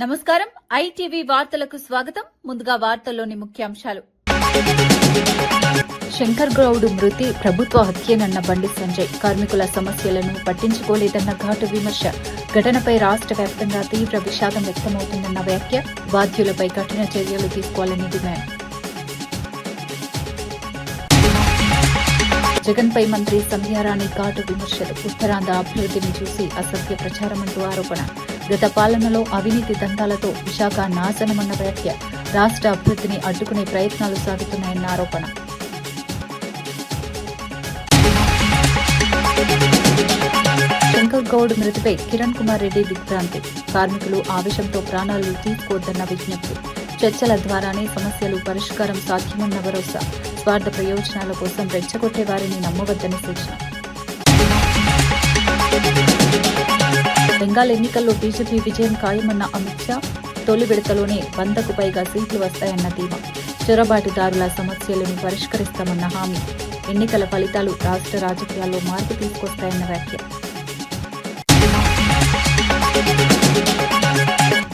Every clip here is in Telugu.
నమస్కారం ఐటీవీ వార్తలకు స్వాగతం. ముందుగా వార్తల్లోని ముఖ్యాంశాలు. శంకర్ గౌడ్ మృతి ప్రభుత్వ హత్యేనన్న బండి సంజయ్. కార్మికుల సమస్యలను పట్టించుకోలేదన్న ఘాటు విమర్శ. ఘటనపై రాష్ట్ర వ్యాప్తంగా తీవ్ర విషాదం వ్యక్తమవుతుందన్న వ్యాఖ్య. బాధ్యులపై కఠిన చర్యలు తీసుకోవాలని డిమాండ్. జగన్పై మంత్రి సంధ్యారాణి ఘాటు విమర్శలు. ఉత్తరాంధ్ర అభివృద్ధిని చూసి అసత్య ప్రచారమంటూ ఆరోపణ. గత పాలనలో అవినీతి దందాలతో విశాఖ నాశనమన్న వ్యాఖ్య. రాష్ట్ర అభివృద్ధిని అడ్డుకునే ప్రయత్నాలు సాగుతున్నాయన్న ఆరోపణ. శంకర్ గౌడ్ మృతిపై కిరణ్ కుమార్ రెడ్డి దిగ్భ్రాంతి. కార్మికులు ఆవేశంతో ప్రాణాలు తీసుకోవద్దన్న విజ్ఞప్తి. చర్చల ద్వారానే సమస్యలు పరిష్కారం సాధ్యమన్న భరోసా. స్వార్థ ప్రయోజనాల కోసం రెచ్చగొట్టే వారిని నమ్మవద్దని సూచన. బెంగాల్ ఎన్నికల్లో బీజేపీ విజయం ఖాయమన్న అమిత్ షా. తొలి విడతలోనే 100కు పైగా సీట్లు వస్తాయన్న ధీమా. చొరబాటుదారుల సమస్యలను పరిష్కరిస్తామన్న హామీ. ఎన్నికల ఫలితాలు రాష్ట్ర రాజకీయాల్లో మార్పు తీసుకొస్తాయన్న వ్యాఖ్య.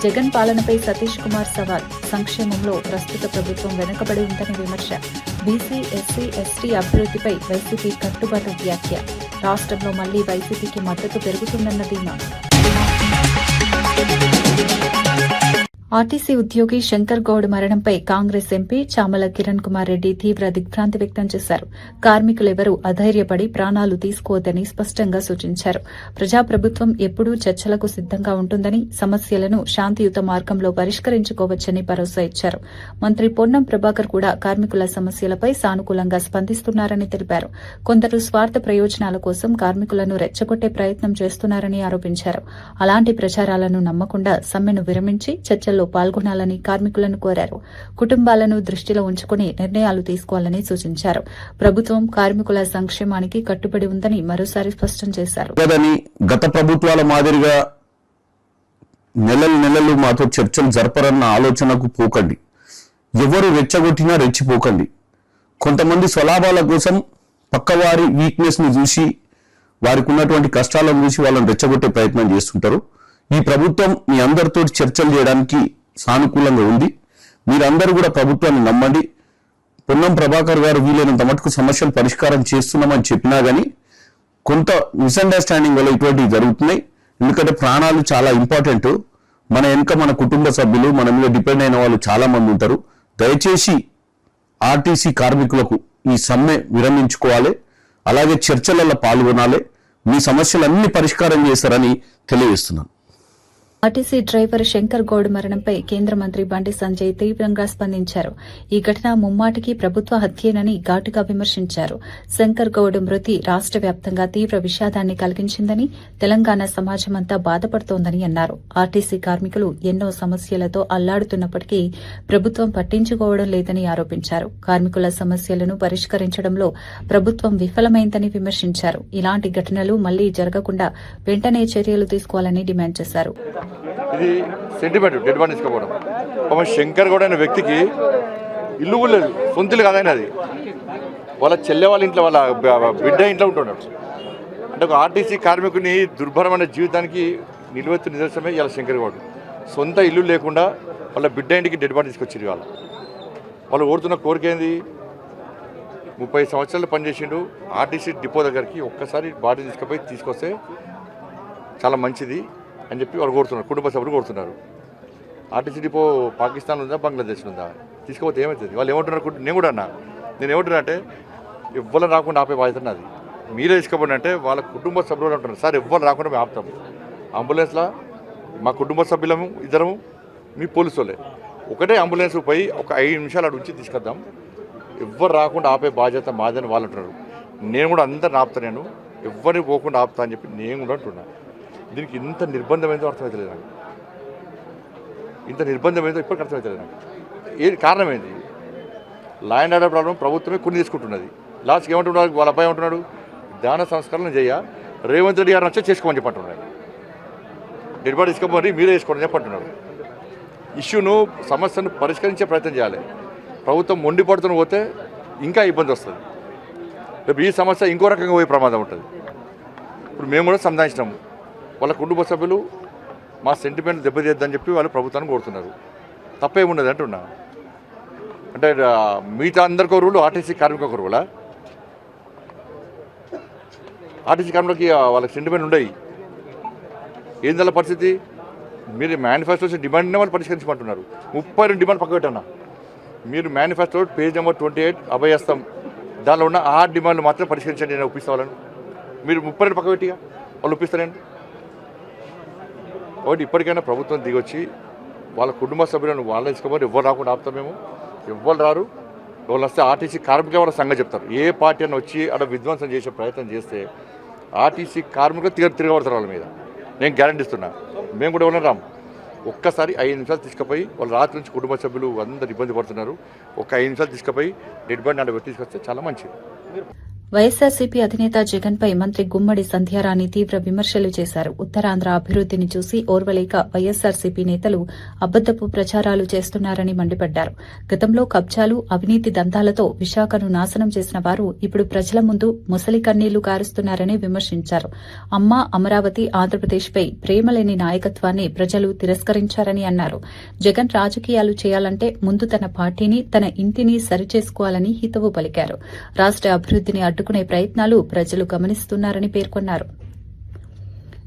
జగన్ పాలనపై సతీష్ కుమార్ సవాల్. సంక్షేమంలో ప్రస్తుత ప్రభుత్వం వెనుకబడి ఉందని విమర్శ. బీసీ, ఎస్సీ, ఎస్టీ అభివృద్ధిపై వైసీపీ కట్టుబాటు వ్యాఖ్య. రాష్ట్రంలో మళ్లీ వైసీపీకి మద్దతు పెరుగుతుందన్న ధీమా. ఆర్టీసీ ఉద్యోగి శంకర్ గౌడ్ మరణంపై కాంగ్రెస్ ఎంపీ చామల కిరణ్ కుమార్ రెడ్డి తీవ్ర దిగ్భ్రాంతి వ్యక్తం చేశారు. కార్మికులెవరూ అధైర్యపడి ప్రాణాలు తీసుకోవద్దని స్పష్టంగా సూచించారు. ప్రజాప్రభుత్వం ఎప్పుడూ చర్చలకు సిద్దంగా ఉంటుందని, సమస్యలను శాంతియుత మార్గంలో పరిష్కరించుకోవచ్చని భరోసా ఇచ్చారు. మంత్రి పొన్నం ప్రభాకర్ కూడా కార్మికుల సమస్యలపై సానుకూలంగా స్పందిస్తున్నారని తెలిపారు. కొందరు స్వార్థ ప్రయోజనాల కోసం కార్మికులను రెచ్చగొట్టే ప్రయత్నం చేస్తున్నారని ఆరోపించారు. అలాంటి ప్రచారాలను నమ్మకుండా సమ్మెను విరమించి చర్చల్లో పాల్గొనాలని కార్మికులను కోరారు. కుటుంబాలను దృష్టిలో ఉంచుకుని నిర్ణయాలు తీసుకోవాలని సూచించారు. ప్రభుత్వం కార్మికుల సంక్షేమానికి కట్టుబడి ఉందని మరోసారి స్పష్టం చేశారు. గత ప్రభుత్వాల మాదిరిగా నెలలు మాతో చర్చలు జరపరన్న ఆలోచనకు పోకండి. ఎవరు రెచ్చగొట్టినా రెచ్చిపోకండి. కొంతమంది స్వలాభాల కోసం పక్కవారి వీక్నెస్ ని చూసి, వారికి ఉన్నటువంటి కష్టాలను చూసి వాళ్ళని రెచ్చగొట్టే ప్రయత్నం చేస్తుంటారు. ఈ ప్రభుత్వం మీ అందరితో చర్చలు చేయడానికి సానుకూలంగా ఉంది. మీరందరూ కూడా ప్రభుత్వాన్ని నమ్మండి. పొన్నం ప్రభాకర్ గారు వీలైనంత మటుకు సమస్యలు పరిష్కారం చేస్తున్నామని చెప్పినా గానీ కొంత మిస్అండర్స్టాండింగ్ వల్ల ఇటువంటివి జరుగుతున్నాయి. ఎందుకంటే ప్రాణాలు చాలా ఇంపార్టెంట్. మన వెనుక మన కుటుంబ సభ్యులు, మన మీద డిపెండ్ అయిన వాళ్ళు చాలా మంది ఉంటారు. దయచేసి ఆర్టీసీ కార్మికులకు ఈ సమ్మె విరమించుకోవాలి. అలాగే చర్చలలో పాల్గొనాలి. మీ సమస్యలన్నీ పరిష్కారం చేస్తారని తెలియజేస్తున్నాను. ఆర్టీసీ డ్రైవర్ శంకర్ గౌడ్ మరణంపై కేంద్ర మంత్రి బండి సంజయ్ తీవ్రంగా స్పందించారు. ఈ ఘటన ముమ్మాటికి ప్రభుత్వ హత్యేనని ఘాటుగా విమర్శించారు. శంకర్ గౌడ్ మృతి రాష్ట్ర వ్యాప్తంగా తీవ్ర విషాదాన్ని కలిగించిందని, తెలంగాణ సమాజమంతా బాధపడుతోందని అన్నారు. ఆర్టీసీ కార్మికులు ఎన్నో సమస్యలతో అల్లాడుతున్నప్పటికీ ప్రభుత్వం పట్టించుకోవడం లేదని ఆరోపించారు. కార్మికుల సమస్యలను పరిష్కరించడంలో ప్రభుత్వం విఫలమైందని విమర్శించారు. ఇలాంటి ఘటనలు మళ్లీ జరగకుండా వెంటనే చర్యలు తీసుకోవాలని డిమాండ్ చేశారు. ఇది సెంటిమెంట్ డెడ్ బాడీ తీసుకోవడం. పాపం శంకర్ గౌడ్ అనే వ్యక్తికి ఇల్లు కూడా లేదు, సొంత ఇల్లు కాదని అది. వాళ్ళ చెల్లె వాళ్ళ ఇంట్లో, వాళ్ళ బిడ్డ ఇంట్లో ఉంటున్నాడు. అంటే ఒక ఆర్టీసీ కార్మికుని దుర్భరమైన జీవితానికి నిలువెత్తు నిదర్శనమే ఇలా శంకర్ గౌడ్. సొంత ఇల్లు లేకుండా వాళ్ళ బిడ్డ ఇంటికి డెడ్ బాడీ తీసుకొచ్చారు. వాళ్ళు కోరుతున్న కోరిక ఏంది? 30 సంవత్సరాలు పనిచేసిండు ఆర్టీసీ డిపో దగ్గరికి. ఒక్కసారి బాడీ తీసుకొస్తే చాలా మంచిది అని చెప్పి వాళ్ళు కోరుతున్నారు. కుటుంబ సభ్యులు కోరుతున్నారు. ఆర్టీసీ డిపో పాకిస్తాన్ ఉందా, బంగ్లాదేశ్ ఉందా? తీసుకపోతే ఏమవుతుంది? వాళ్ళు ఏమంటున్నారు? నేను కూడా అన్నా, నేను ఏమంటున్నా అంటే ఎవ్వరు రాకుండా ఆపే బాధ్యత నాది. మీరే తీసుకోబడి అంటే వాళ్ళ కుటుంబ సభ్యులు అంటున్నారు, సార్ ఎవ్వరు రాకుండా మేము ఆపుతాం. అంబులెన్స్లో మా కుటుంబ సభ్యులము ఇద్దరము, మీ పోలీసు వాళ్ళే. ఒకటే అంబులెన్స్ పోయి ఒక 5 నిమిషాలు అటు ఉంచి తీసుకొద్దాం. ఎవ్వరు రాకుండా ఆపే బాధ్యత మాదని వాళ్ళు అంటున్నారు. నేను కూడా అందరిని ఆపుతా, నేను ఎవ్వరిని పోకుండా ఆపుతా అని చెప్పి నేను కూడా అంటున్నా. దీనికి ఇంత నిర్బంధమైందో అర్థమవుతలేదు నాకు. ఇంత నిర్బంధమైందో ఇప్పటికి అర్థమవుతలేదు నాకు. ఏది కారణం ఏంది? లా అండ్ ఆర్డర్ ప్రాబ్లం ప్రభుత్వమే కొన్ని తీసుకుంటున్నది. లాస్ట్కి ఏమంటున్నారు? వాళ్ళ అబ్బాయి ఏమంటున్నాడు? ధ్యాన సంస్కరణ చేయ రేవంత్ రెడ్డి గారు వచ్చి చేసుకోమని చెప్పంటున్నాడు. డెడ్ బాడీ తీసుకోమని మీరే చేసుకోండి చెప్పంటున్నారు. ఇష్యూను, సమస్యను పరిష్కరించే ప్రయత్నం చేయాలి. ప్రభుత్వం మొండిపడుతున్న పోతే ఇంకా ఇబ్బంది వస్తుంది. రేపు ఈ సమస్య ఇంకో రకంగా పోయే ప్రమాదం ఉంటుంది. ఇప్పుడు మేము కూడా సంధానించినాము. వాళ్ళ కుటుంబ సభ్యులు మా సెంటిమెంట్ దెబ్బతీయద్దని చెప్పి వాళ్ళు ప్రభుత్వాన్ని కోరుతున్నారు. తప్పేముండదు అంటున్నా. అంటే మిగతా అందరికో రూలు ఆర్టీసీ కార్మిక ఒక రూలా? ఆర్టీసీ కార్మికులకి వాళ్ళకి సెంటిమెంట్ ఉండయి. ఏందల్ల పరిస్థితి? మీరు మేనిఫెస్టో డిమాండ్నే వాళ్ళు పరిష్కరించమంటున్నారు. 32 డిమాండ్ పక్క పెట్టన్నా. మీరు మేనిఫెస్టో పేజ్ నెంబర్ 28 అభయస్తాం దానిలో ఉన్న 6 డిమాండ్లు మాత్రం పరిష్కరించండి, నేను ఒప్పిస్తా వాళ్ళను. మీరు 32 పక్క పెట్టిగా వాళ్ళు ఒప్పిస్తారండి. కాబట్టి ఇప్పటికైనా ప్రభుత్వం దిగొచ్చి వాళ్ళ కుటుంబ సభ్యులను వాళ్ళ ఇసుకోమని ఎవరు రాకుండా ఆపుతాం మేము. ఎవ్వరు రారు. ఎవరు వస్తే ఆర్టీసీ కార్మికులు వాళ్ళ సంగతి చెప్తారు. ఏ పార్టీ అని వచ్చి అక్కడ విధ్వంసం చేసే ప్రయత్నం చేస్తే ఆర్టీసీ కార్మికులు తిరగబడతారు వాళ్ళ మీద. నేను గ్యారంటీ ఇస్తున్నా. మేము కూడా ఎవరైనా రాము. ఒక్కసారి 5 నిమిషాలు తీసుకుపోయి వాళ్ళు రాత్రి నుంచి కుటుంబ సభ్యులు అందరు ఇబ్బంది పడుతున్నారు. ఒక 5 నిమిషాలు తీసుకుపోయి డెడ్ బాడీ అంటే తీసుకొస్తే చాలా మంచిది. వైఎస్సార్సీపీ అధినేత జగన్ పై మంత్రి గుమ్మడి సంధ్యారాణి తీవ్ర విమర్శలు చేశారు. ఉత్తరాంధ్ర అభివృద్దిని చూసి ఓర్వలేక వైఎస్సార్సీపీ నేతలు అబద్దపు ప్రచారాలు చేస్తున్నారని మండిపడ్డారు. గతంలో కబ్జాలు, అవినీతి దందాలతో విశాఖను నాశనం చేసిన వారు ఇప్పుడు ప్రజల ముందు ముసలి కన్నీళ్లు కారుస్తున్నారని విమర్శించారు. అమ్మ అమరావతి ఆంధ్రప్రదేశ్పై ప్రేమలేని నాయకత్వాన్ని ప్రజలు తిరస్కరించారని అన్నారు. జగన్ రాజకీయాలు చేయాలంటే ముందు తన పార్టీని, తన ఇంటిని సరిచేసుకోవాలని హితవు పలికారు. రాష్ట అభివృద్దిని అడ్డుకునే ప్రయత్నాలు ప్రజలు గమనిస్తున్నారని పేర్కొన్నారు.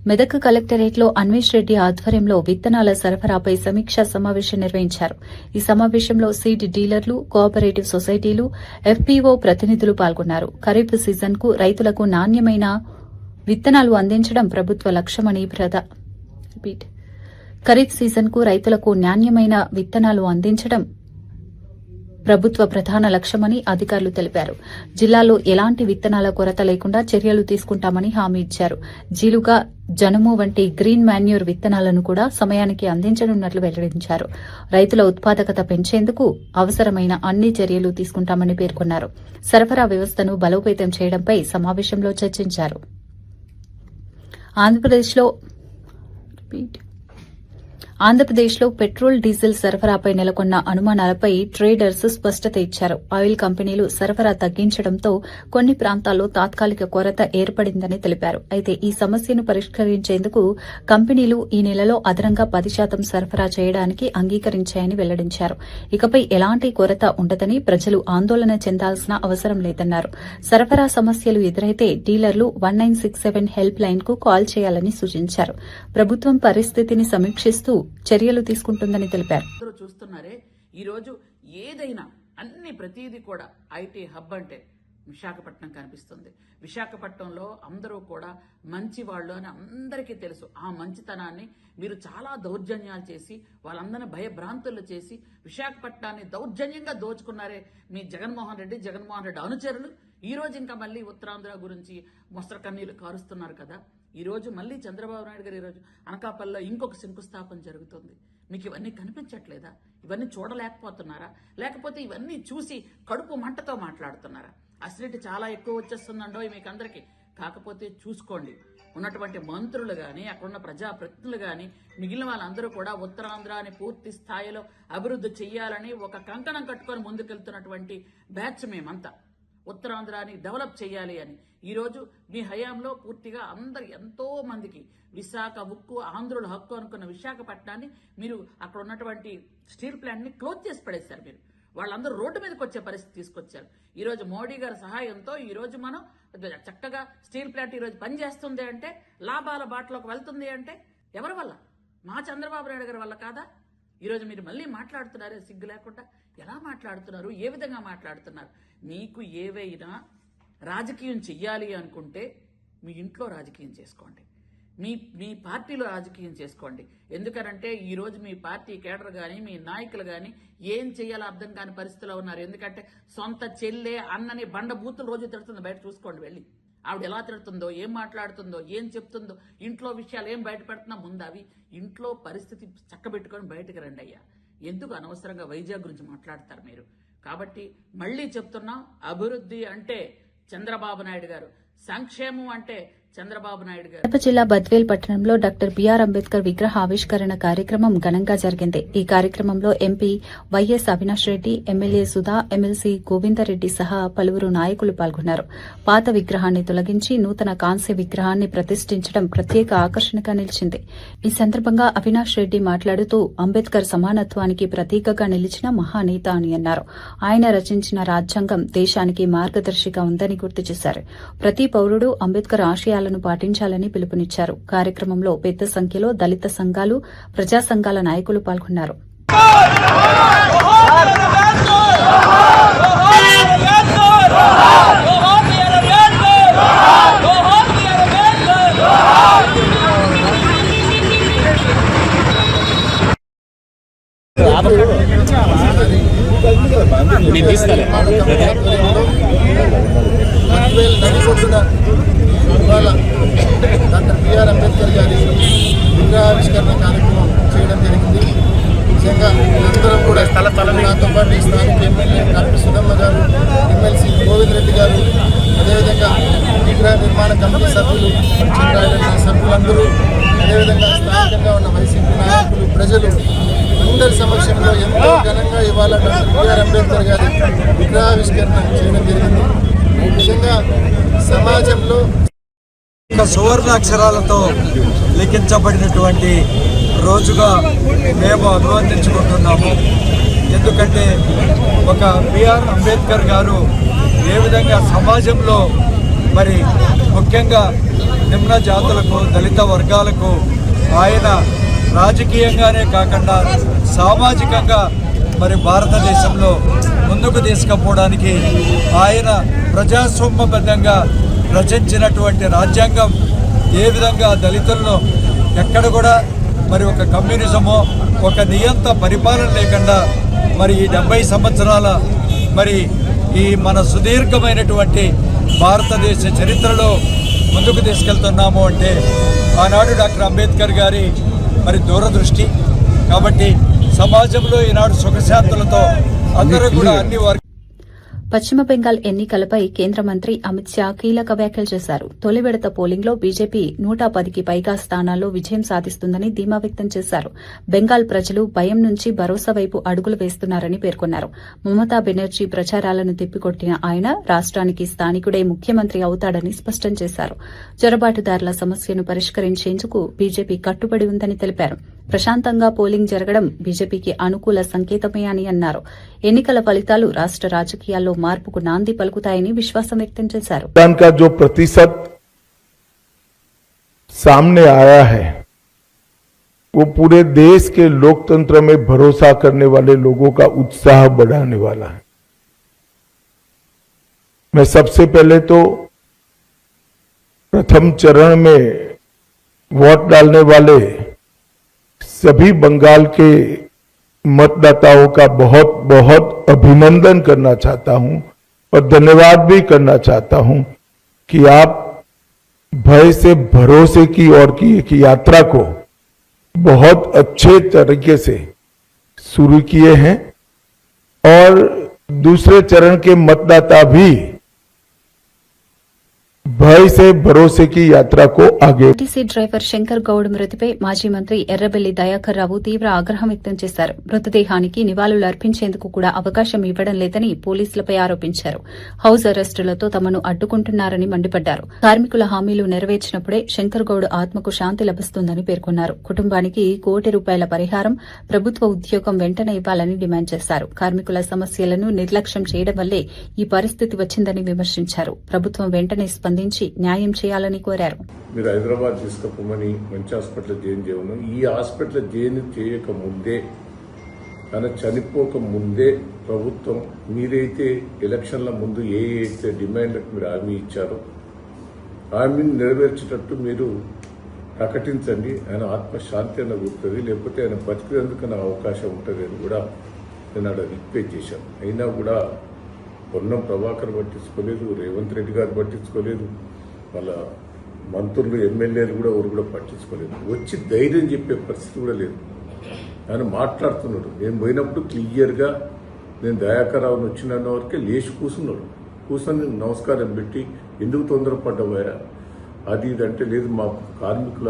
మెదక్ కలెక్టరేట్లో అన్వేష్ రెడ్డి ఆధ్వర్యంలో విత్తనాల సరఫరాపై సమీక్షా సమావేశం నిర్వహించారు. ఈ సమావేశంలో సీడ్ డీలర్లు, కోఆపరేటివ్ సొసైటీలు, ఎఫ్పీఓ ప్రతినిధులు పాల్గొన్నారు. ఖరీఫ్ సీజన్కు రైతులకు నాణ్యమైన విత్తనాలు అందించడం ప్రభుత్వ లక్ష్యమని ఖరీఫ్ సీజన్కు రైతులకు నాణ్యమైన విత్తనాలు అందించడం ప్రభుత్వ ప్రధాన లక్ష్యమని అధికారులు తెలిపారు. జిల్లాలో ఎలాంటి విత్తనాల కొరత లేకుండా చర్యలు తీసుకుంటామని హామీ ఇచ్చారు. జీలుగా, జనుము వంటి గ్రీన్ మాన్యూర్ విత్తనాలను కూడా సమయానికి అందించనున్నట్లు వెల్లడించారు. రైతుల ఉత్పాదకత పెంచేందుకు అవసరమైన అన్ని చర్యలు తీసుకుంటామని పేర్కొన్నారు. సరఫరా వ్యవస్థను బలోపేతం చేయడంపై సమావేశంలో చర్చించారు. ఆంధ్రప్రదేశ్లో పెట్రోల్, డీజిల్ సరఫరాపై నెలకొన్న అనుమానాలపై ట్రేడర్స్ స్పష్టత ఇచ్చారు. ఆయిల్ కంపెనీలు సరఫరా తగ్గించడంతో కొన్ని ప్రాంతాల్లో తాత్కాలిక కొరత ఏర్పడిందని తెలిపారు. అయితే ఈ సమస్యను పరిష్కరించేందుకు కంపెనీలు ఈ నెలలో అదనంగా 10% సరఫరా చేయడానికి అంగీకరించాయని వెల్లడించారు. ఇకపై ఎలాంటి కొరత ఉండదని, ప్రజలు ఆందోళన చెందాల్సిన అవసరం లేదన్నారు. సరఫరా సమస్యలు ఎదురైతే డీలర్లు 1967 హెల్ప్ లైన్ కు కాల్ చేయాలని సూచించారు. ప్రభుత్వం పరిస్థితిని సమీక్షిస్తూ చర్యలు తీసుకుంటుందని తెలిపారు. చూస్తున్నారే ఈరోజు ఏదైనా ప్రతిదీ కూడా ఐటీ హబ్ అంటే విశాఖపట్నం కనిపిస్తుంది. విశాఖపట్నంలో అందరూ కూడా మంచి వాళ్ళు అని అందరికీ తెలుసు. ఆ మంచితనాన్ని మీరు చాలా దౌర్జన్యాలు చేసి వాళ్ళందరినీ భయభ్రాంతులు చేసి విశాఖపట్నాన్ని దౌర్జన్యంగా దోచుకున్నారే మీ జగన్మోహన్ రెడ్డి అనుచరులు. ఈ రోజు ఇంకా మళ్ళీ ఉత్తరాంధ్ర గురించి మొసర కన్నీళ్లు కారుస్తున్నారు కదా. ఈ రోజు మళ్ళీ చంద్రబాబు నాయుడు గారు ఈరోజు అనకాపల్లిలో ఇంకొక శంకుస్థాపన జరుగుతుంది. మీకు ఇవన్నీ కనిపించట్లేదా? ఇవన్నీ చూడలేకపోతున్నారా? లేకపోతే ఇవన్నీ చూసి కడుపు మంటతో మాట్లాడుతున్నారా? అసిడిటీ చాలా ఎక్కువ వచ్చేస్తుందండో మీకు అందరికీ. కాకపోతే చూసుకోండి, ఉన్నటువంటి మంత్రులు కానీ, అక్కడున్న ప్రజాప్రతినిధులు కానీ, మిగిలిన వాళ్ళందరూ కూడా ఉత్తరాంధ్రాని పూర్తి స్థాయిలో అభివృద్ధి చెయ్యాలని ఒక కంకణం కట్టుకొని ముందుకెళ్తున్నటువంటి బ్యాచ్ మేమంతా. ఉత్తరాంధ్రాని డెవలప్ చేయాలి అని ఈరోజు మీ హయాంలో పూర్తిగా ఎంతో మందికి విశాఖ ఉక్కు, ఆంధ్రుల హక్కు అనుకున్న విశాఖపట్నాన్ని మీరు అక్కడ ఉన్నటువంటి స్టీల్ ప్లాంట్ ని క్లోజ్ చేసి పడేశారు. మీరు వాళ్ళందరూ రోడ్డు మీదకి వచ్చే పరిస్థితి తీసుకొచ్చారు. ఈ రోజు మోడీ గారి సహాయంతో ఈ రోజు మనం చక్కగా స్టీల్ ప్లాంట్ ఈ రోజు పనిచేస్తుంది అంటే, లాభాల బాటలోకి వెళ్తుంది అంటే ఎవరి వల్ల? మా చంద్రబాబు నాయుడు గారి వల్ల కాదా? ఈరోజు మీరు మళ్ళీ మాట్లాడుతున్నారే సిగ్గు లేకుండా. ఎలా మాట్లాడుతున్నారు? ఏ విధంగా మాట్లాడుతున్నారు? మీకు ఏవైనా రాజకీయం చెయ్యాలి అనుకుంటే మీ ఇంట్లో రాజకీయం చేసుకోండి, మీ పార్టీలో రాజకీయం చేసుకోండి. ఎందుకనంటే ఈరోజు మీ పార్టీ కేడర్ కానీ, మీ నాయకులు కానీ ఏం చేయాలో అర్థం కాని పరిస్థితిలో ఉన్నారు. ఎందుకంటే సొంత చెల్లె, అన్నని బండబూతులు రోజు తిడుతుంది. బయట చూసుకోండి వెళ్ళి. ఆవిడ ఎలా తిడుతుందో, ఏం మాట్లాడుతుందో, ఏం చెప్తుందో, ఇంట్లో విషయాలు ఏం బయట పెడుతున్నా ముందు అవి ఇంట్లో పరిస్థితి చక్కబెట్టుకొని బయటకు రండి అయ్యా. ఎందుకు అనవసరంగా వైజాగ్ గురించి మాట్లాడతారు మీరు? కాబట్టి మళ్లీ చెప్తున్నా, అభివృద్ధి అంటే చంద్రబాబు నాయుడు గారు, సంక్షేమం అంటే చంద్రబాబు నాయుడు గారు. కడప జిల్లా బద్వేల్ పట్టణంలో డాక్టర్ బిఆర్ అంబేద్కర్ విగ్రహ ఆవిష్కరణ కార్యక్రమం ఘనంగా జరిగింది. ఈ కార్యక్రమంలో MP YS Avinash Reddy, MLA Sudha, MLC Govinda Reddy సహా పలువురు నాయకులు పాల్గొన్నారు. పాత విగ్రహాన్ని తొలగించి నూతన కాంస్య విగ్రహాన్ని ప్రతిష్ఠించడం ప్రత్యేక ఆకర్షణగా నిలిచింది. ఈ సందర్భంగా అవినాష్ రెడ్డి మాట్లాడుతూ అంబేద్కర్ సమానత్వానికి ప్రతీకగా నిలిచిన మహానేత అని అన్నారు. ఆయన రచించిన రాజ్యాంగం దేశానికి మార్గదర్శిగా ఉందని గుర్తు చేశారు. ప్రతి పౌరుడు అంబేద్కర్ ఆశయాలను పాటించాలని పిలుపునిచ్చారు. కార్యక్రమంలో పెద్ద సంఖ్యలో దళిత సంఘాలు, ప్రజా సంఘాల నాయకులు పాల్గొన్నారు. నడిపొట్టున ఇవాళ డాక్టర్ బిఆర్ అంబేద్కర్ గారి విగ్రహావిష్కరణ కార్యక్రమం చేయడం జరిగింది. నిజంగా అందరం కూడా నాతో పాటు స్థానిక ఎమ్మెల్యే డాక్టర్ సుధమ్మ గారు, ఎమ్మెల్సీ గోవింద్ రెడ్డి గారు, అదేవిధంగా విగ్రహ నిర్మాణ కమిటీ సభ్యులు, సభ్యులందరూ, అదేవిధంగా స్థానికంగా ఉన్న వైసీపీ నాయకులు, ప్రజలు అందరి సమక్షంలో ఎంతో ఘనంగా ఇవాళ డాక్టర్ బిఆర్ అంబేద్కర్ గారి విగ్రహావిష్కరణ చేయడం జరిగింది. నిజంగా సమాజంలో సువర్ణ అక్షరాలతో లిఖించబడినటువంటి రోజుగా మేము అభివర్ణించుకుంటున్నాము. ఎందుకంటే ఒక బిఆర్ అంబేద్కర్ గారు ఏ విధంగా సమాజంలో మరి ముఖ్యంగా నిమ్న జాతులకు, దళిత వర్గాలకు ఆయన రాజకీయంగానే కాకుండా సామాజికంగా మరి భారతదేశంలో ముందుకు తీసుకుపోవడానికి ఆయన ప్రజాస్వామ్యబద్ధంగా రచించినటువంటి రాజ్యాంగం ఏ విధంగా దళితులను ఎక్కడ కూడా మరి ఒక కమ్యూనిజమో, ఒక నియంత పరిపాలన లేకుండా మరి ఈ 70 సంవత్సరాల మరి ఈ మన సుదీర్ఘమైనటువంటి భారతదేశ చరిత్రలో ముందుకు తీసుకెళ్తున్నాము అంటే ఆనాడు డాక్టర్ అంబేద్కర్ గారి మరి దూరదృష్టి. కాబట్టి సమాజంలో ఈనాడు సుఖశాంతులతో అందరూ కూడా అన్ని పశ్చిమ బెంగాల్ ఎన్నికలపై కేంద్ర మంత్రి అమిత్ షా కీలక వ్యాఖ్యలు చేశారు. తొలి విడత పోలింగ్లో బీజేపీ 110కి పైగా స్థానాల్లో విజయం సాధిస్తుందని ధీమా వ్యక్తం చేశారు. బెంగాల్ ప్రజలు భయం నుంచి భరోసా వైపు అడుగులు వేస్తున్నారని పేర్కొన్నారు. మమతా బెనర్జీ ప్రచారాలను తిప్పికొట్టిన ఆయన రాష్ట్రానికి స్థానికుడే ముఖ్యమంత్రి అవుతాడని స్పష్టం చేశారు. చొరబాటుదారుల సమస్యను పరిష్కరించేందుకు బీజేపీ కట్టుబడి ఉందని తెలిపారు. ప్రశాంతంగా పోలింగ్ జరగడం బీజేపీకి అనుకూల సంకేతమే అని అన్నారు. ఎన్నికల ఫలితాలు రాష్ట్ర రాజకీయాల్లో మార్పుకు నాంది పలుకుతాయని విశ్వాసం వ్యక్తం చేశారు. का जो प्रतिशत सामने आया है वो पूरे देश के लोकतंत्र में भरोसा करने वाले लोगों का उत्साह बढ़ाने वाला है. मैं सबसे पहले तो प्रथम चरण में वोट डालने वाले सभी बंगाल के मतदाताओं का बहुत बहुत अभिनंदन करना चाहता हूं और धन्यवाद भी करना चाहता हूं कि आप भय से भरोसे की ओर की एक यात्रा को बहुत अच्छे तरीके से शुरू किए हैं और दूसरे चरण के मतदाता भी భయ से భరోసే की यात्रा को आगे. ఆర్టీసీ డ్రైవర్ శంకర్ గౌడ్ మృతిపై మాజీ మంత్రి ఎర్రబెల్లి దయాకర్ రావు తీవ్ర ఆగ్రహం వ్యక్తం చేశారు. మృతదేహానికి నివాళులు అర్పించేందుకు కూడా అవకాశం ఇవ్వడం లేదని పోలీసులపై ఆరోపించారు. హౌస్ అరెస్టులతో తమను అడ్డుకుంటున్నారని మండిపడ్డారు. కార్మికుల హామీలు నెరవేర్చినప్పుడే శంకర్ గౌడ్ ఆత్మకు శాంతి లభిస్తుందని పేర్కొన్నారు. కుటుంబానికి ₹1 కోటి పరిహారం, ప్రభుత్వ ఉద్యోగం వెంటనే ఇవ్వాలని డిమాండ్ చేశారు. కార్మికుల సమస్యలను నిర్లక్ష్యం చేయడం వల్లే ఈ పరిస్థితి వచ్చిందని విమర్శించారు. ప్రభుత్వం వెంటనే స్పందించి న్యాయం చేయాలని కోరారు. మీరు హైదరాబాద్ తీసుకుపోమని మంచి హాస్పిటల్ జాయిన్ చేయను. ఈ హాస్పిటల్ జాయిన్ చేయక ముందే, తన చనిపోక ముందే ప్రభుత్వం మీరైతే ఎలక్షన్ల ముందు ఏ అయితే డిమాండ్లకు మీరు హామీ ఇచ్చారో హామీని నెరవేర్చేటట్టు మీరు ప్రకటించండి. ఆయన ఆత్మశాంతి అన్న గుర్తుంది, లేకపోతే ఆయన బతికేందుకు నా అవకాశం ఉంటుంది అని కూడా నేను అక్కడ రిక్వెస్ట్ చేశాను. అయినా కూడా పొన్నం ప్రభాకర్ పట్టించుకోలేదు, రేవంత్ రెడ్డి గారు పట్టించుకోలేదు, వాళ్ళ మంత్రులు, ఎమ్మెల్యేలు కూడా ఎవరు కూడా పట్టించుకోలేదు. వచ్చి ధైర్యం చెప్పే పరిస్థితి కూడా లేదు. ఆయన మాట్లాడుతున్నాడు. నేను పోయినప్పుడు క్లియర్గా నేను దయాకర్రావుని వచ్చిన వరకే లేచి కూర్చున్నాడు. కూర్చొని నమస్కారం పెట్టి, ఎందుకు తొందరపడ్డావా, అది ఇది అంటే లేదు, మా కార్మికుల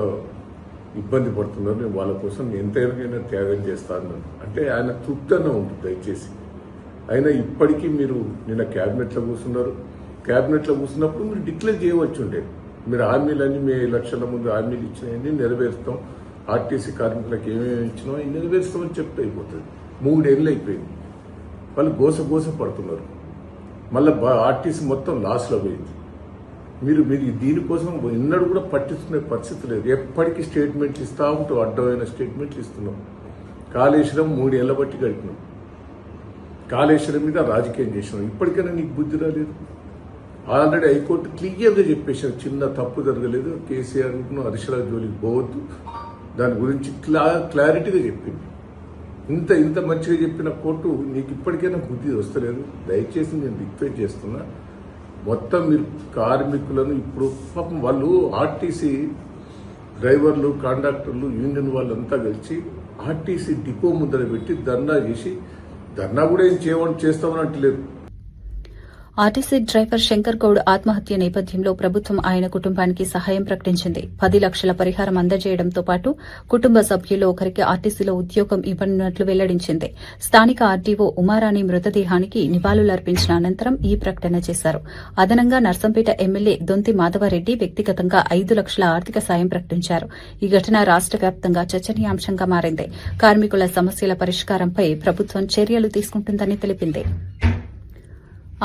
ఇబ్బంది పడుతున్నారు, నేను వాళ్ళ కోసం ఎంతైనా త్యాగం చేస్తాను అంటే ఆయన తృప్తిగా ఉంటుంది దయచేసి. అయినా ఇప్పటికీ మీరు నిన్న క్యాబినెట్లో కూర్చున్నారు, క్యాబినెట్లో కూర్చున్నప్పుడు మీరు డిక్లేర్ చేయవచ్చు ఉండే, మీరు హామీలన్నీ మీ ఎలక్షన్ల ముందు హామీలు ఇచ్చినాయని నెరవేరుస్తాం, ఆర్టీసీ కార్మికులకు ఏమేమి ఇచ్చినా నెరవేరుస్తామని చెప్తే అయిపోతుంది. 3 ఏళ్ళు అయిపోయింది, వాళ్ళు గోస పడుతున్నారు, మళ్ళీ ఆర్టీసీ మొత్తం లాస్లో పోయింది. మీరు దీనికోసం ఎన్నడూ కూడా పట్టించుకునే పరిస్థితి లేదు. ఎప్పటికీ స్టేట్మెంట్లు ఇస్తూ ఉంటాం, అడ్డమైన స్టేట్మెంట్లు ఇస్తున్నాం. కాళేశ్వరం 3 ఏళ్ల బట్టి గడిపినాం, కాళేశ్వరం మీద రాజకీయం చేసినాం. ఇప్పటికైనా నీకు బుద్ధి రాలేదు? ఆల్రెడీ హైకోర్టు క్లియర్గా చెప్పేసారు, చిన్న తప్పు జరగలేదు, కేసీఆర్ను హరీశ్రావు జోలికి పోవద్దు, దాని గురించి క్లారిటీగా చెప్పింది. ఇంత మంచిగా చెప్పిన కోర్టు నీకు ఇప్పటికైనా బుద్ధి వస్తలేదు. దయచేసి నేను రిక్వెస్ట్ చేస్తున్నా, మొత్తం మీరు కార్మికులను ఇప్పుడు పాపం వాళ్ళు ఆర్టీసీ డ్రైవర్లు, కాంట్రాక్టర్లు, యూనియన్ వాళ్ళంతా కలిసి ఆర్టీసీ డిపో ముందర పెట్టి ధర్నా చేసి, ధర్నా కూడా ఏం చేస్తామని అంటలేదు. ఆర్టీసీ డ్రైవర్ శంకర్ గౌడ్ ఆత్మహత్య నేపథ్యంలో ప్రభుత్వం ఆయన కుటుంబానికి సహాయం ప్రకటించింది. 10 లక్షల పరిహారం అందజేయడంతో పాటు కుటుంబ సభ్యుల్లో ఒకరికి ఆర్టీసీలో ఉద్యోగం ఇవ్వనున్నట్లు వెల్లడించింది. స్థానిక ఆర్డీఓ ఉమారాణి మృతదేహానికి నివాళులర్పించిన అనంతరం ఈ ప్రకటన చేశారు. అదనంగా నర్సంపేట ఎమ్మెల్యే దొంతి మాధవరెడ్డి వ్యక్తిగతంగా 5 లక్షల ఆర్థిక సాయం ప్రకటించారు. ఈ ఘటన రాష్ట వ్యాప్తంగా చర్చనీయాంశంగా మారింది. కార్మికుల సమస్యల పరిష్కారంపై ప్రభుత్వం చర్యలు తీసుకుంటుందని తెలిపింది.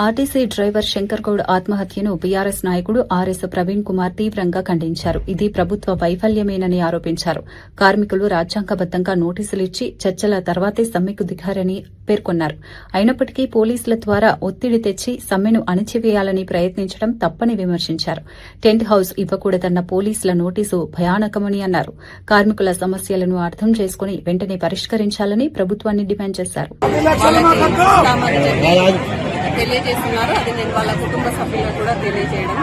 ఆర్టీసీ డ్రైవర్ శంకర్ గౌడ్ ఆత్మహత్యను బీఆర్ఎస్ నాయకుడు ఆర్ఎస్ ప్రవీణ్ కుమార్ తీవ్రంగా ఖండించారు. ఇది ప్రభుత్వ వైఫల్యమేనని ఆరోపించారు. కార్మికులు రాజ్యాంగబద్దంగా నోటీసులిచ్చి చర్చల తర్వాతే సమ్మెకు దిగారని పేర్కొన్నారు. అయినప్పటికీ పోలీసుల ద్వారా ఒత్తిడి తెచ్చి సమ్మెను అణిచివేయాలని ప్రయత్నించడం తప్పని విమర్శించారు. టెంట్ హౌస్ ఇవ్వకూడదన్న పోలీసుల నోటీసు భయానకమని అన్నారు. కార్మికుల సమస్యలను అర్థం చేసుకుని వెంటనే పరిష్కరించాలని ప్రభుత్వాన్ని డిమాండ్ చేశారు. తెలియజేస్తున్నారు. అది నేను వాళ్ళ కుటుంబ సభ్యులకు కూడా తెలియజేయడం.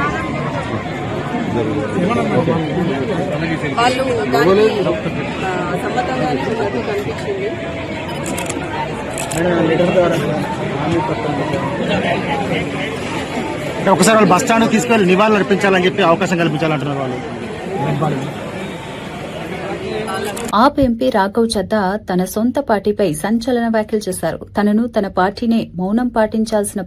వాళ్ళు దానికి సమ్మతంగానే ఉన్నట్టు కనిపించింది. ఒకసారి వాళ్ళు బస్ స్టాండ్ తీసుకెళ్లి నివాళులు అర్పించాలని చెప్పి అవకాశం కల్పించాలంటున్నారు వాళ్ళు. ఆప్ ఎంపీ రాఘవ్ చద్దా తన సొంత పార్టీపై సంచలన వ్యాఖ్యలు చేశారు. తనను తన పార్టీనే మౌనం పాటించాల్సిన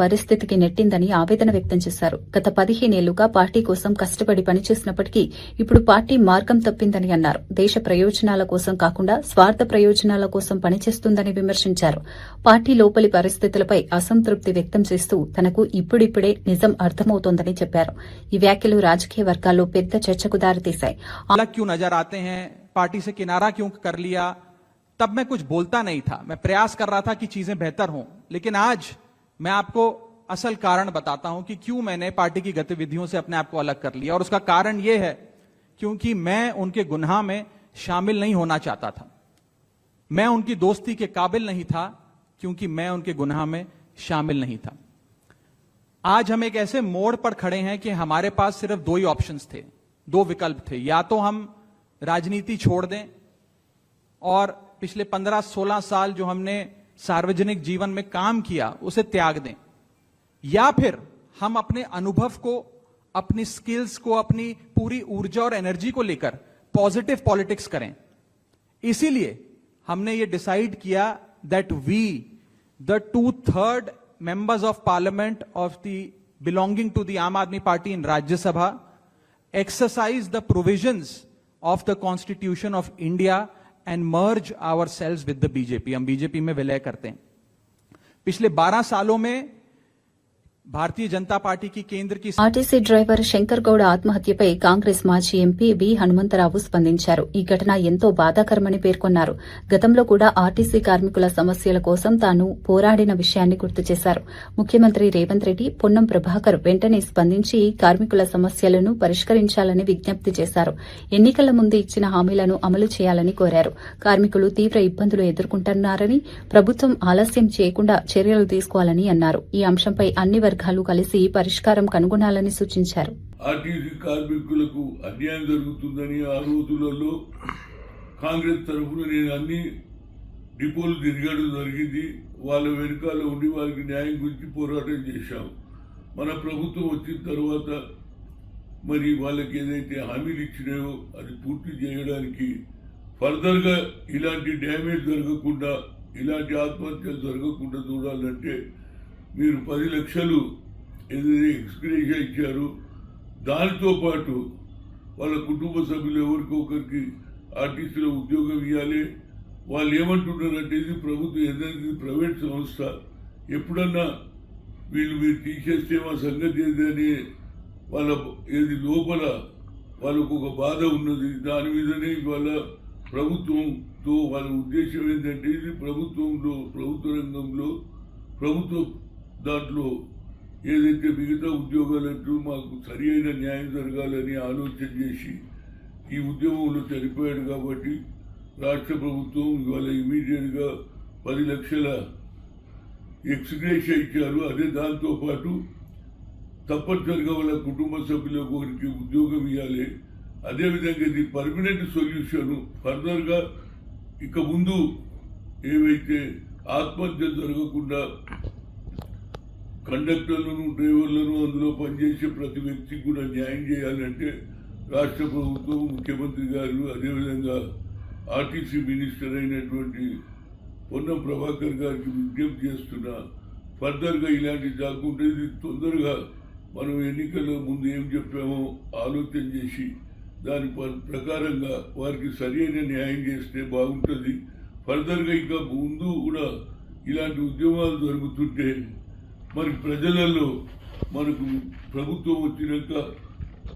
పరిస్థితికి నెట్టిందని ఆవేదన వ్యక్తం చేశారు. గత 15 ఏళ్లుగా పార్టీ కోసం కష్టపడి పనిచేసినప్పటికీ ఇప్పుడు పార్టీ మార్గం తప్పిందని అన్నారు. దేశ ప్రయోజనాల కోసం కాకుండా స్వార్థ ప్రయోజనాల కోసం పనిచేస్తుందని విమర్శించారు. పార్టీ లోపలి పరిస్థితులపై అసంతృప్తి వ్యక్తం చేస్తూ తనకు ఇప్పుడిప్పుడే నిజం అర్థమవుతోందని చెప్పారు. ఈ వ్యాఖ్యలు రాజకీయ వర్గాల్లో పెద్ద చర్చకు దారితీశాయి. तब मैं कुछ बोलता नहीं था, मैं प्रयास कर रहा था कि चीजें बेहतर हों, लेकिन आज मैं आपको असल कारण बताता हूं कि क्यों मैंने पार्टी की गतिविधियों से अपने आप को अलग कर लिया। और उसका कारण यह है क्योंकि मैं उनके गुनाह में शामिल नहीं होना चाहता था, मैं उनकी दोस्ती के काबिल नहीं था क्योंकि मैं उनके गुनाह में शामिल नहीं था। आज हम एक ऐसे मोड़ पर खड़े हैं कि हमारे पास सिर्फ 2 ही ऑप्शंस थे, 2 विकल्प थे। या तो हम राजनीति छोड़ दें और पिछले 15-16 साल जो हमने सार्वजनिक जीवन में काम किया उसे त्याग दें, या फिर हम अपने अनुभव को, अपनी स्किल्स को, अपनी पूरी ऊर्जा और एनर्जी को लेकर पॉजिटिव पॉलिटिक्स करें। इसीलिए हमने ये डिसाइड किया that we the 2/3 members of parliament of the belonging to the Aam Aadmi Party in Rajya Sabha exercise the provisions of the Constitution of India and merge ourselves with the BJP. हम बीजेपी में विलय करते हैं। पिछले 12 सालों में భారతీయ జనతా పార్టీకి కేంద్ర కి ఆర్టీసీ డ్రైవర్ శంకర్ గౌడ్ ఆత్మహత్యపై కాంగ్రెస్ మాజీ ఎంపీ వి హనుమంతరావు స్పందించారు. ఈ ఘటన ఎంతో బాధాకరమని పేర్కొన్నారు. గతంలో కూడా ఆర్టీసీ కార్మికుల సమస్యల కోసం తాను పోరాడిన విషయాన్ని గుర్తు చేశారు. ముఖ్యమంత్రి రేవంత్ రెడ్డి, పొన్నం ప్రభాకర్ వెంటనే స్పందించి కార్మికుల సమస్యలను పరిష్కరించాలని విజ్ఞప్తి చేశారు. ఎన్నికల ముందు ఇచ్చిన హామీలను అమలు చేయాలని కోరారు. కార్మికులు తీవ్ర ఇబ్బందులు ఎదుర్కొంటున్నారని, ప్రభుత్వం ఆలస్యం చేయకుండా చర్యలు తీసుకోవాలని అన్నారు. ఈ అంశంపై అన్ని వర్గాలు కలిసి పరిష్కారం కనుగొనాలని సూచించారు. ఆర్టీసీ కార్మికులకు అన్యాయం జరుగుతుందని ఆ రోజులలో కాంగ్రెస్ తరఫున నేను అన్ని డిపోలు తిరగడం జరిగింది. వాళ్ళ వెనుకాల ఉండి వారికి న్యాయం గురించి పోరాటం చేశాం. మన ప్రభుత్వం వచ్చిన తర్వాత మరి వాళ్ళకి ఏదైతే హామీలు ఇచ్చినాయో అది పూర్తి చేయడానికి ఫర్దర్గా ఇలాంటి డ్యామేజ్ జరగకుండా, ఇలాంటి ఆత్మహత్యలు జరగకుండా చూడాలంటే మీరు 10 లక్షలు ఏదైతే ఎక్స్గ్రేషియా ఇచ్చారో దానితో పాటు వాళ్ళ కుటుంబ సభ్యులు ఎవరికొకరికి ఆర్టీసీలో ఉద్యోగం ఇవ్వాలి. వాళ్ళు ఏమంటున్నారంటే ఇది ప్రభుత్వం ఏదైతే ప్రైవేట్ సంస్థ, ఎప్పుడన్నా మీరు తీసేస్తే మా సంగతి ఏదని వాళ్ళ ఏది లోపల వాళ్ళకు ఒక బాధ ఉన్నది. దాని మీదనే ఇవాళ ప్రభుత్వంతో వాళ్ళ ఉద్దేశం ఏంటంటే ఇది ప్రభుత్వ రంగంలో ప్రభుత్వ దాంట్లో ఏదైతే మిగతా ఉద్యోగాలంటూ మాకు సరి అయిన న్యాయం జరగాలని ఆలోచన చేసి ఈ ఉద్యమంలో చనిపోయాడు కాబట్టి రాష్ట్ర ప్రభుత్వం ఇవాళ ఇమీడియట్గా 10 లక్షల ఎక్స్గ్రేషియా ఇచ్చారు. అదే దాంతోపాటు తప్పనిసరిగా వాళ్ళ కుటుంబ సభ్యులకు ఒకరికి ఉద్యోగం ఇవ్వాలి. అదేవిధంగా ఇది పర్మనెంట్ సొల్యూషన్. ఫర్దర్గా ఇక ముందు ఏవైతే ఆత్మహత్యలు జరగకుండా కండక్టర్లను, డ్రైవర్లను, అందులో పనిచేసే ప్రతి వ్యక్తికి కూడా న్యాయం చేయాలంటే రాష్ట్ర ప్రభుత్వం, ముఖ్యమంత్రి గారు, అదేవిధంగా ఆర్టీసీ మినిస్టర్ అయినటువంటి పొన్నం ప్రభాకర్ గారికి విజ్ఞప్తి చేస్తున్నా. ఫర్దర్గా ఇలాంటి కాకుండా ఇది తొందరగా మనం ఎన్నికల ముందు ఏం చెప్పామో ఆలోచన చేసి దాని ప్రకారంగా వారికి సరైన న్యాయం చేస్తే బాగుంటుంది. ఫర్దర్గా ఇంకా ముందు కూడా ఇలాంటి ఉద్యమాలు జరుగుతుంటే మరి ప్రజలలో మనకు ప్రభుత్వం వచ్చినాక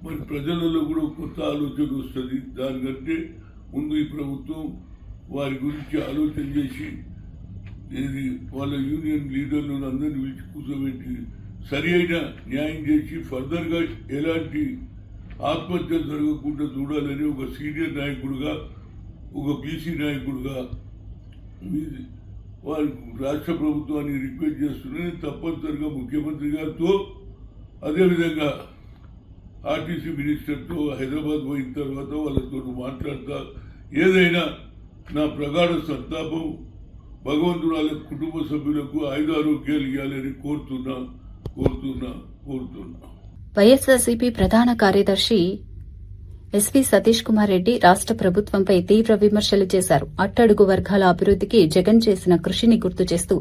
మరి ప్రజలలో కూడా కొత్త ఆలోచన వస్తుంది. దానికంటే ముందు ఈ ప్రభుత్వం వారి గురించి ఆలోచన చేసి ఇది వాళ్ళ యూనియన్ లీడర్లను అందరినీ పిలిచి కూర్చోబెట్టి సరి అయిన న్యాయం చేసి ఫర్దర్గా ఎలాంటి ఆత్మహత్యలు జరగకుండా చూడాలని ఒక సీనియర్ నాయకుడుగా, ఒక బీసీ నాయకుడుగా వారి రాష్ట్ర ప్రభుత్వాన్ని రిక్వెస్ట్ చేస్తున్నాను. తప్పనిసరిగా ముఖ్యమంత్రి గారితో, అదేవిధంగా ఆర్టీసీ మినిస్టర్తో హైదరాబాద్ పోయిన తర్వాత వాళ్ళతో మాట్లాడతా. ఏదైనా నా ప్రగాఢ సంతాపం, భగవంతుడు వాళ్ళ కుటుంబ సభ్యులకు ఆయుధారోగ్యాలు ఇవ్వాలని కోరుతున్నా. వైఎస్ఆర్సీపీ ప్రధాన కార్యదర్శి ఎస్పీ సతీష్ కుమార్ రెడ్డి రాష్ట్ర ప్రభుత్వంపై తీవ్ర విమర్శలు చేశారు. అట్టడుగు వర్గాల అభివృద్దికి జగన్ చేసిన కృషిని గుర్తు చేస్తూ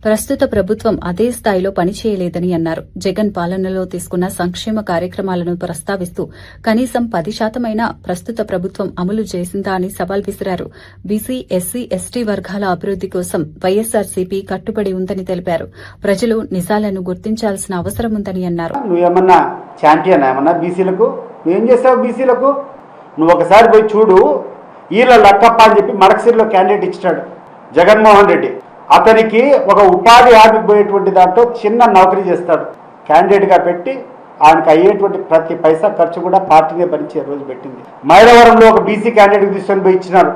ప్రస్తుత ప్రభుత్వం అదే స్థాయిలో పనిచేయలేదని అన్నారు. జగన్ పాలనలో తీసుకున్న సంక్షేమ కార్యక్రమాలను ప్రస్తావిస్తూ కనీసం 10% ప్రస్తుత ప్రభుత్వం అమలు చేసిందా అని సవాల్ విసిరారు. బీసీ, ఎస్సీ, ఎస్టీ వర్గాల అభివృద్ది కోసం వైఎస్ఆర్సీపీ కట్టుబడి ఉందని తెలిపారు. ప్రజలు నిజాలను గుర్తించాల్సిన అవసరం ఉందని అన్నారు. నువ్వేమన్నా ఛాంపియన్ ఏమన్నా బీసీలకు? నువ్వేం చేస్తావు బీసీలకు? నువ్వు ఒకసారి పోయి చూడు. ఈల లక్కప్ప అని చెప్పి మడకసిరిలో క్యాండిడేట్ ఇచ్చాడు జగన్మోహన్ రెడ్డి. అతనికి ఒక ఉపాధి హామీకి పోయేటువంటి దాంట్లో చిన్న నౌకరీ చేస్తాడు. క్యాండిడేట్గా పెట్టి ఆయనకు అయ్యేటువంటి ప్రతి పైసా ఖర్చు కూడా పార్టీనే భరించే రోజు పెట్టింది. మైలవరంలో ఒక బీసీ క్యాండిడేట్ తీసుకొని పోయి ఇచ్చినారు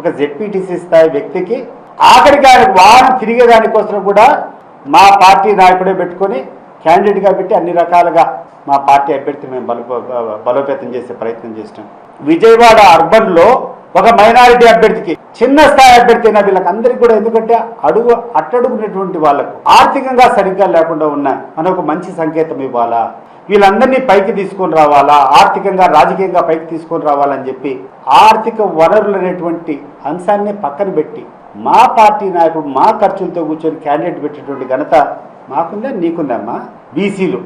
ఒక జెడ్పీటీసీ స్థాయి వ్యక్తికి. ఆఖరికి ఆయనకు వాహనం తిరిగేదానికోసం కూడా మా పార్టీ నాయకుడే పెట్టుకొని క్యాండిడేట్గా పెట్టి అన్ని రకాలుగా మా పార్టీ అభ్యర్థి మేము బలోపేతం చేసే ప్రయత్నం చేసినాం. విజయవాడ అర్బన్లో ఒక మైనారిటీ అభ్యర్థికి, చిన్న స్థాయి అభ్యర్థి అయినా వీళ్ళకందరికీ కూడా, ఎందుకంటే అట్టడుగున్నటువంటి వాళ్లకు ఆర్థికంగా సరిగ్గా లేకుండా ఉన్నాయి అని ఒక మంచి సంకేతం ఇవ్వాలా, వీళ్ళందరినీ పైకి తీసుకొని రావాలా, ఆర్థికంగా రాజకీయంగా పైకి తీసుకొని రావాలని చెప్పి ఆర్థిక వనరులు అనేటువంటి అంశాన్ని పక్కన పెట్టి మా పార్టీ నాయకుడు మా ఖర్చులతో కూర్చొని క్యాండిడేట్ పెట్టేటువంటి ఘనత మాకుందా నీకుందమ్మా. బీసీలు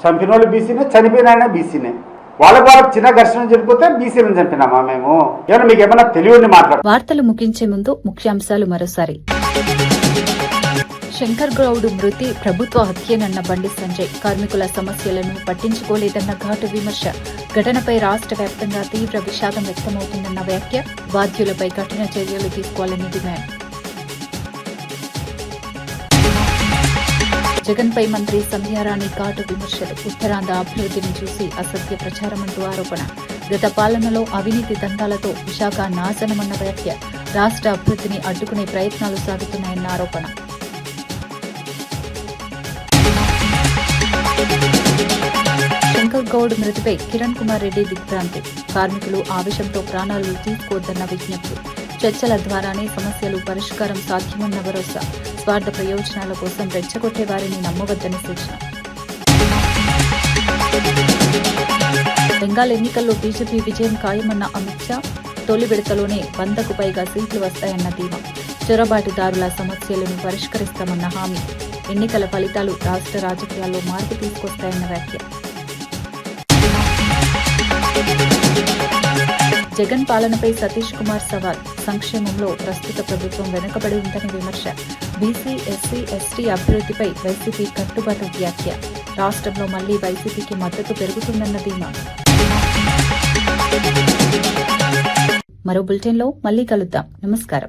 చంపిన వాళ్ళు బీసీనే, చనిపోయిన ఆయన బీసీనే. వాళ్ళకు చిన్న ఘర్షణ జరిగిపోతే బీసీలను చంపినామా మేము? ఏమన్నా మీకు ఏమన్నా తెలియని మాట్లాడు. వార్తలు ముగించే ముందు ముఖ్యాంశాలు మరోసారి. శంకర్ గౌడ్ మృతి ప్రభుత్వ హత్యనన్న బండి సంజయ్. కార్మికుల సమస్యలను పట్టించుకోలేదన్న ఘాటు విమర్శ. ఘటనపై రాష్ట్ర వ్యాప్తంగా తీవ్ర విషాదం వ్యక్తమవుతుందన్న వ్యాఖ్య. బాధ్యులపై కఠిన చర్యలు తీసుకోవాలని డిమాండ్. జగన్పై మంత్రి సంధ్యారాణి ఘాటు విమర్శలు. ఉత్తరాంధ్ర అభివృద్ధిని చూసి అసత్య ప్రచారమంటూ ఆరోపణ. గత పాలనలో అవినీతి దందాలతో విశాఖ నాశనమన్న వ్యాఖ్య. రాష్ట్ర అభివృద్ధిని అడ్డుకునే ప్రయత్నాలు సాగుతున్నాయన్న ఆరోపణ. శంకర్ గౌడ్ మృతిపై కిరణ్ కుమార్ రెడ్డి దిగ్భ్రాంతి. కార్మికులు ఆవేశంతో ప్రాణాలు తీసుకోవద్దన్న విజ్ఞప్తి. చర్చల ద్వారానే సమస్యలు పరిష్కారం సాధ్యమన్న భరోసా. స్వార్థ ప్రయోజనాల కోసం రెచ్చగొట్టే వారిని నమ్మవద్దని సూచన. బెంగాల్ ఎన్నికల్లో బీజేపీ విజయం ఖాయమన్న అమిత్ షా, తొలి విడతలోనే 100కు పైగా సీట్లు వస్తాయన్న ధీమా. చొరబాటుదారుల సమస్యలను పరిష్కరిస్తామన్న హామీ. ఎన్నికల ఫలితాలు రాష్ట్ర రాజకీయాల్లో మార్పు తీసుకొస్తాయన్న వ్యాఖ్య. జగన్ పాలనపై సతీష్ కుమార్ సవాల్. సంక్షేమంలో ప్రస్తుత ప్రభుత్వం వెనుకబడి ఉందని విమర్శ. బీసీ, ఎస్సీ, ఎస్టీ అభివృద్ధిపై వైసీపీ కట్టుబాటు వ్యాఖ్య. రాష్ట్రంలో మళ్లీ వైసీపీకి మద్దతు పెరుగుతుందన్న ధీమా. మరో బులెటిన్లో మళ్లీ కలుద్దాం. నమస్కారం.